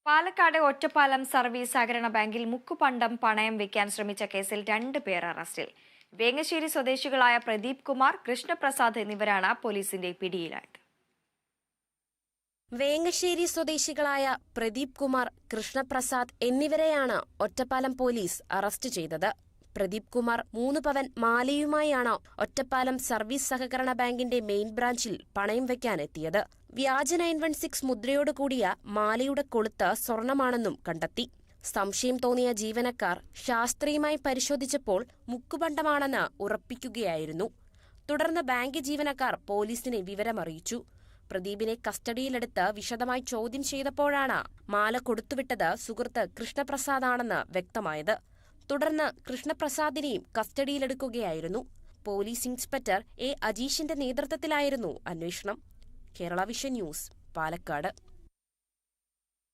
Palakkad Ottapalam service സഹകരണ ബാങ്കിൽ മുക്കുപണ്ടം പണയം വെക്കാൻ ശ്രമിച്ച കേസിൽ 2 പേർ അറസ്റ്റിൽ. വേങ്ങശ്ശേരി സ്വദേശികളായ പ്രദീപ് കുമാർ, കൃഷ്ണപ്രസാദ് എന്നിവരാണ് പോലീസിന്റെ പിടിയിലായത്. വേങ്ങശ്ശേരി സ്വദേശികളായ പ്രദീപ് കുമാർ, കൃഷ്ണപ്രസാദ് എന്നിവരെയാണ് ഒറ്റപ്പാലം പോലീസ് അറസ്റ്റ് ചെയ്തത്. പ്രദീപ് കുമാർ 3 പവൻ മാലയുമായാണ് ഒറ്റപ്പാലം സർവീസ് സഹകരണ ബാങ്കിന്റെ മെയിൻ ബ്രാഞ്ചിൽ പണയം വയ്ക്കാനെത്തിയത്. വ്യാജ 916 മുദ്രയോടുകൂടിയ മാലയുടെ കൊളുത്ത് സ്വർണമാണെന്നും കണ്ടെത്തി. സംശയം തോന്നിയ ജീവനക്കാർ ശാസ്ത്രീയമായി പരിശോധിച്ചപ്പോൾ മുക്കുപണ്ടമാണെന്ന് ഉറപ്പിക്കുകയായിരുന്നു. തുടർന്ന് ബാങ്ക് ജീവനക്കാർ പോലീസിനെ വിവരമറിയിച്ചു. പ്രദീപിനെ കസ്റ്റഡിയിലെടുത്ത് വിശദമായി ചോദ്യം ചെയ്തപ്പോഴാണ് മാല കൊടുത്തുവിട്ടത് സുഹൃത്ത് കൃഷ്ണപ്രസാദാണെന്ന് വ്യക്തമായത്. തുടർന്ന് കൃഷ്ണപ്രസാദിനെയും കസ്റ്റഡിയിലെടുക്കുകയായിരുന്നു. പോലീസ് ഇൻസ്പെക്ടർ എ അജീഷിന്റെ നേതൃത്വത്തിലായിരുന്നു അന്വേഷണം. Kerala vision news, Palakkad.